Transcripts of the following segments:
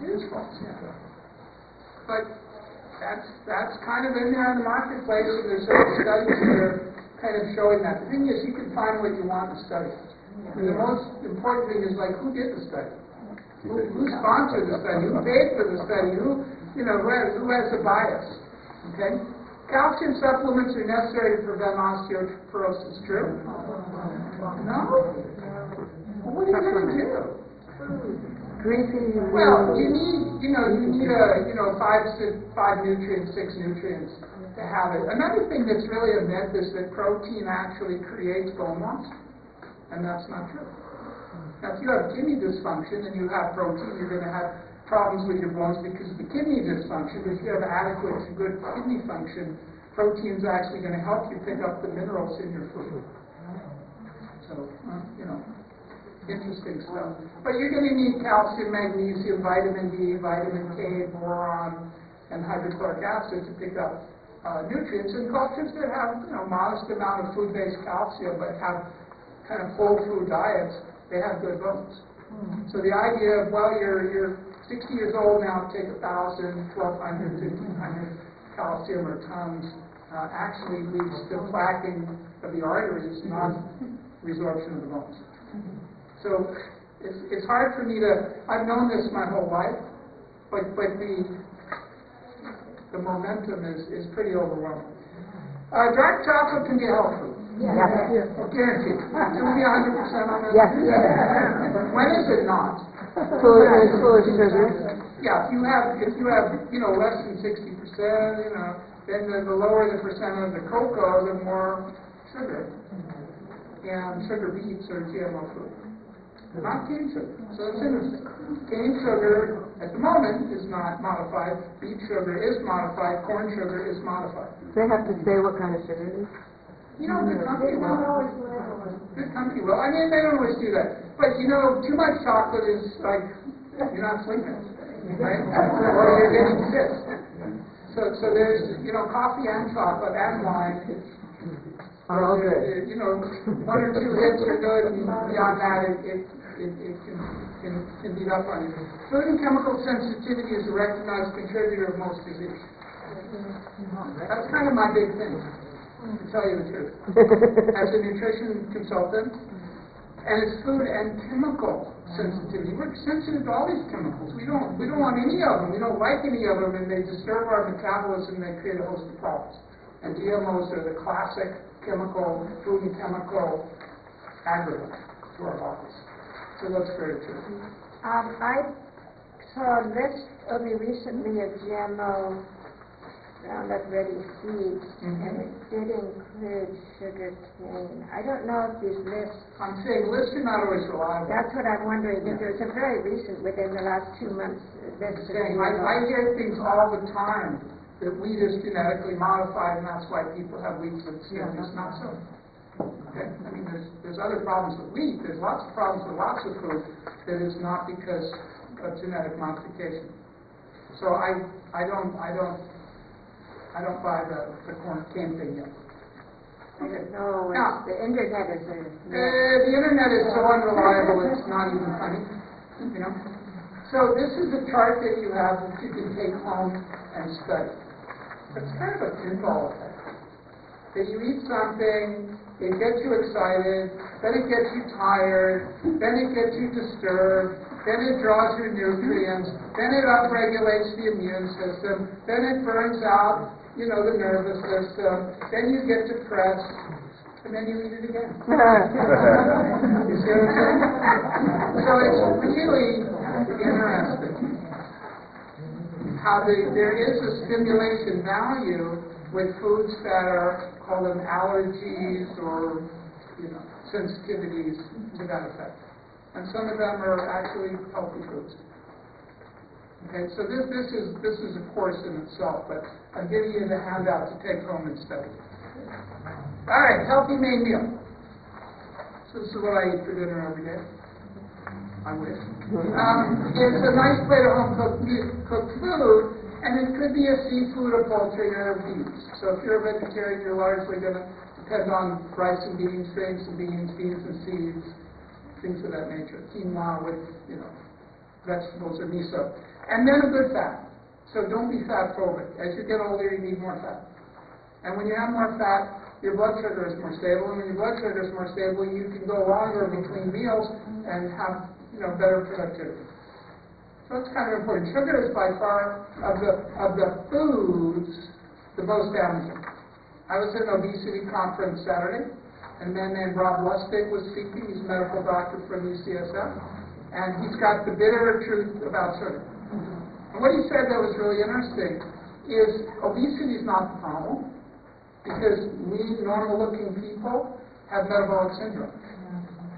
It is false, yeah. But that's kind of in there in the marketplace, and there's certain studies that are kind of showing that. The thing is, you can find what you want in study. And the most important thing is, like, who did the study? Who sponsored the study? Who paid for the study? Who has a bias? Okay? Calcium supplements are necessary to prevent osteoporosis. True? No? Well, what are you going to do? Well, you need five nutrients, 6 nutrients to have it. Another thing that's really a myth is that protein actually creates bone loss, and that's not true. Now, if you have kidney dysfunction and you have protein, you're going to have problems with your bones because of the kidney dysfunction. If you have adequate and good kidney function, protein is actually going to help you pick up the minerals in your food. So, interesting stuff. But you're going to need calcium, magnesium, vitamin D, vitamin K, boron, and hydrochloric acid to pick up nutrients. And cultures that have modest amount of food-based calcium but have kind of whole food diets, they have good bones. So the idea of, well, you're 60 years old now, take 1,000, 1,200, 1,500 calcium or tons, actually leads to plaquing of the arteries, not resorption of the bones. So it's hard for me to, I've known this my whole life, but the momentum is pretty overwhelming. Dark chocolate can be a health food. Yes. Guaranteed. Can we be 100% on that? Yes. When is it not? Full of sugar. Yeah, if you have less than 60%, then the lower the percent of the cocoa, the more sugar. And sugar beets are GMO food. Not cane sugar. So it's interesting. Cane sugar, at the moment, is not modified. Beet sugar is modified. Corn sugar is modified. They have to say what kind of sugar it is? The company will. The company will. I mean, they don't always do that. But, too much chocolate is like, you're not sleeping, right? Or you're getting sick. So there's, coffee and chocolate and wine. All good. 1 or 2 hits are good, and beyond that, it can beat up on you. Food and chemical sensitivity is a recognized contributor of most disease. That's kind of my big thing, to tell you the truth. As a nutrition consultant, and it's food and chemical sensitivity. We're sensitive to all these chemicals. We don't want any of them. We don't like any of them, and they disturb our metabolism, and they create a host of problems. And GMOs are the classic food and chemical aggregate to our bodies. So that's very true. I saw a list only recently of GMO Roundup Ready seeds, and it did include sugar cane. I don't know if these lists... I'm saying lists are not always reliable. That's what I'm wondering. If there's a very recent, within the last 2 months, list of GMOs. I hear things all the time that wheat is genetically modified, and that's why people have wheat with skin. It's not so. Okay? I mean, there's other problems with wheat. There's lots of problems with lots of food that is not because of genetic modification. So I don't buy the corn cane thing yet. Okay. No, now, the internet is the internet is so unreliable it's not even funny. So this is a chart that you have that you can take home and study. It's kind of a pinball effect. That you eat something, it gets you excited, then it gets you tired, then it gets you disturbed, then it draws your nutrients, then it upregulates the immune system, then it burns out, the nervous system, then you get depressed, and then you eat it again. You see what I'm saying? So it's really interesting how there is a stimulation value with foods that are called allergies or sensitivities to that effect. And some of them are actually healthy foods. Okay, so this is a course in itself, but I'm giving you the handout to take home and study. All right, healthy main meal. So this is what I eat for dinner every day. I wish. It's a nice plate of home-cooked food, and it could be a seafood, a poultry, or a beef. So if you're a vegetarian, you're largely going to depend on rice and beans, grains and beans, beans and seeds, things of that nature. Quinoa with, vegetables or miso. And then a good fat. So don't be fat phobic. As you get older, you need more fat. And when you have more fat, your blood sugar is more stable. And when your blood sugar is more stable, you can go longer between meals and have, better productivity. So it's kind of important. Sugar is by far, of the foods, the most damaging. I was at an obesity conference Saturday, and a man named Rob Lustig was speaking. He's a medical doctor from UCSF, and he's got the bitter truth about sugar. And what he said that was really interesting is obesity is not the problem, because we normal-looking people have metabolic syndrome.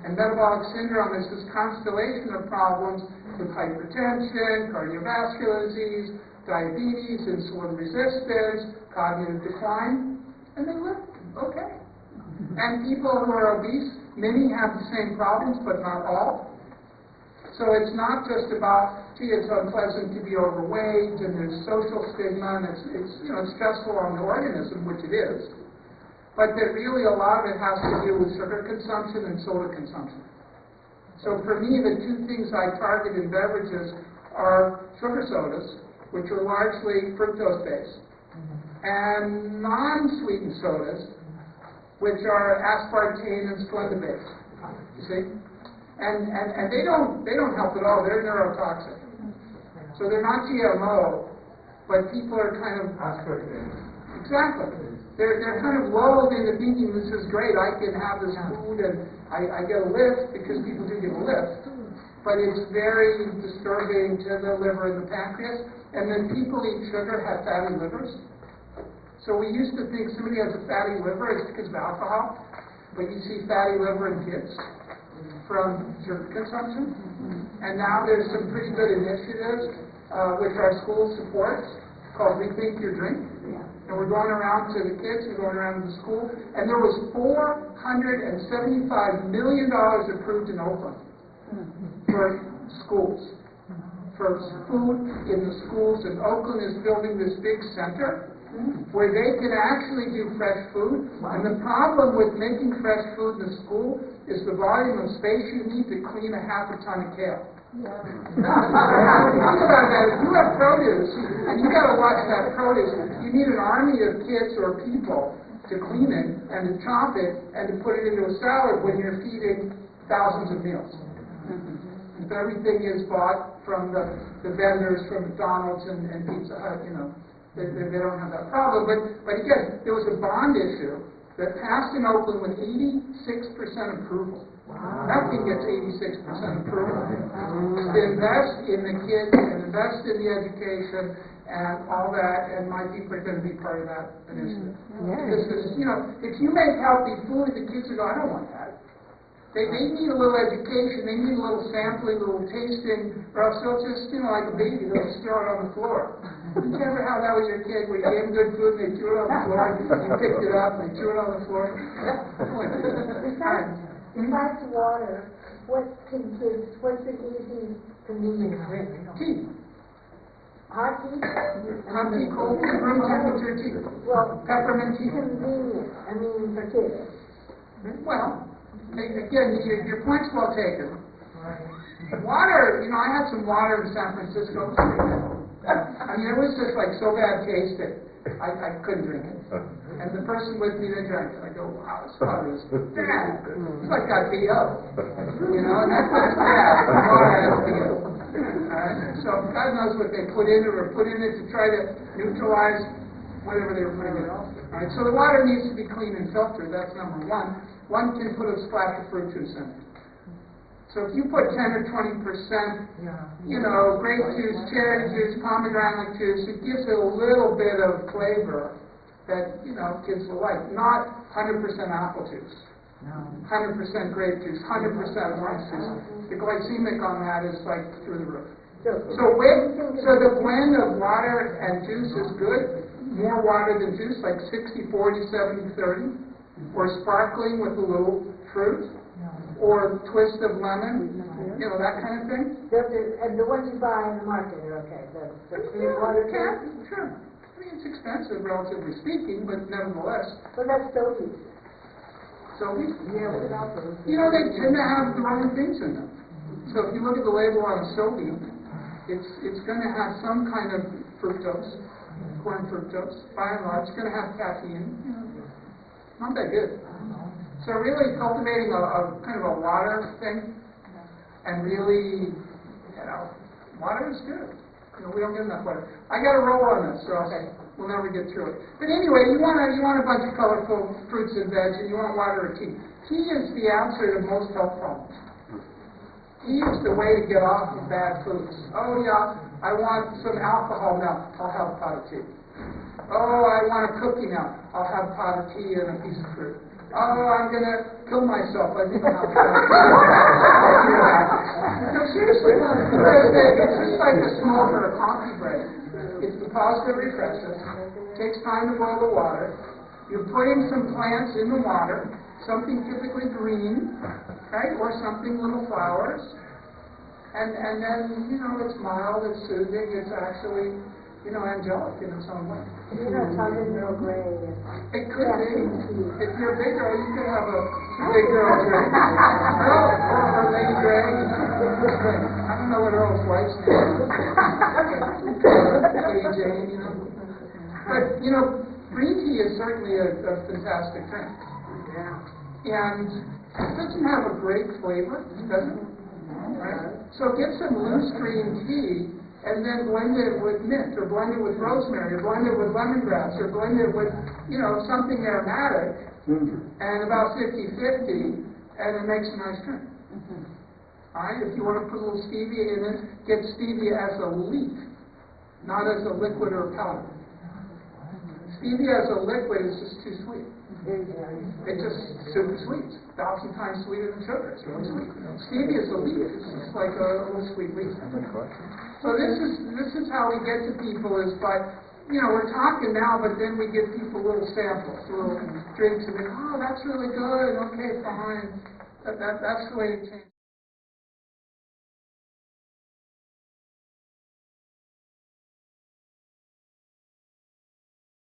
And metabolic syndrome is this constellation of problems with hypertension, cardiovascular disease, diabetes, insulin resistance, cognitive decline, and they live okay. And people who are obese, many have the same problems, but not all. So it's not just about, it's unpleasant to be overweight, and there's social stigma, and it's stressful on the organism, which it is. But that really a lot of it has to do with sugar consumption and soda consumption. So for me, the two things I target in beverages are sugar sodas, which are largely fructose-based, and non-sweetened sodas, which are aspartame and Splenda-based. You see? And they don't help at all. They're neurotoxic. So they're not GMO, but people are kind of exactly. They're kind of lulled into thinking this is great. I can have this food and I get a lift, because people do get a lift. But it's very disturbing to the liver and the pancreas. And then people eat sugar have fatty livers. So we used to think somebody has a fatty liver is because of alcohol, but you see fatty liver in kids from sugar consumption. And now there's some pretty good initiatives, which our school supports, called Rethink Your Drink. And we're going around to the kids, we're going around to the school, and there was $475 million approved in Oakland for schools, for food in the schools. And Oakland is building this big center where they can actually do fresh food. And the problem with making fresh food in the school is the volume of space you need to clean a half a ton of kale. Think about that. If you have produce, and you got to watch that produce, you need an army of kids or people to clean it and to chop it and to put it into a salad when you're feeding thousands of meals. If everything is bought from the vendors from McDonald's and Pizza Hut, they don't have that problem. But again, there was a bond issue that passed in Oakland with 86% approval. Wow. Nothing gets 86% approval. To invest in the kids and invest in the education and all that, and my people are going to be part of that initiative. This is, if you make healthy food, the kids will go, I don't want that. They need a little education, they need a little sampling, a little tasting, or else they'll just, like a baby, they'll just throw it on the floor. Did you ever have that with your kid, where you gave them good food and they threw it on the floor, you picked it up and they threw it on the floor? Besides water, what's an easy, convenient drink? Tea. Hot tea? Hot tea, cold tea, room temperature tea. Well, peppermint tea. Convenient, for kids. Well, again, your point's well taken. Water, I had some water in San Francisco. It was just so bad tasting, I couldn't drink it. And the person with me, they drank it. I go, wow, this water is bad. It's like got BO. And that's bad. Water has BO. Alright? So God knows what they put in it or put in it to try to neutralize whatever they were putting in it. Alright, so the water needs to be clean and filtered. That's number one. One can put a splash of fruit juice in it. So if you put 10 or 20%, grape juice, cherry juice, pomegranate juice, it gives it a little bit of flavor that, kids will like. Not 100% apple juice, 100% grape juice, 100% orange juice. The glycemic on that is through the roof. So the blend of water and juice is good. More water than juice, 60, 40, 70, 30. Or sparkling with a little fruit. Or twist of lemon, that kind of thing. And the ones you buy in the market are okay. The sweet water too? Sure. It's expensive, relatively speaking, but nevertheless. But that's so easy. So easy. Yeah, without those. They tend to have the wrong things in them. So if you look at the label on S.O.U.L, It's going to have some kind of fructose, corn fructose. By and large, it's going to have caffeine. Not that good. So really cultivating a kind of a water thing, and really, water is good. We don't get enough water. I got to roll on this, so we'll never get through it. But anyway, you want a bunch of colorful fruits and veg, and you want water or tea. Tea is the answer to most health problems. Tea is the way to get off of bad foods. Oh yeah, I want some alcohol now. I'll have a pot of tea. Oh, I want a cookie now. I'll have a pot of tea and a piece of fruit. Oh, I'm going to kill myself. I think I'll have a pot of tea. No, seriously. It's just like a smoke or a coffee break. It's the positive refresher. It takes time to boil the water. You're putting some plants in the water, something typically green, right, or something little flowers. And then, it's mild, it's soothing, it's actually, angelic in its own way. Something real gray. It could be. If you're a big girl, you could have a big girl drink. Or Lady Gray. I don't know what Earl's wife's name is. Lady Jane, But, green tea is certainly a fantastic drink. And it doesn't have a great flavor, does it? Right? So get some loose green tea and then blend it with mint, or blend it with rosemary, or blend it with lemongrass, or blend it with, something aromatic, and about 50-50, and it makes a nice drink. All right? If you want to put a little stevia in it, get stevia as a leaf, not as a liquid or powder. Stevia as a liquid is just too sweet. It's just super sweet. 1,000 times sweeter than sugar. It's really sweet. Stevia is a leaf. It's just like a little sweet leaf. So this is how we get to people is by, we're talking now, but then we give people little samples, little drinks, and they go, oh, that's really good. Okay, fine. That's the way to change.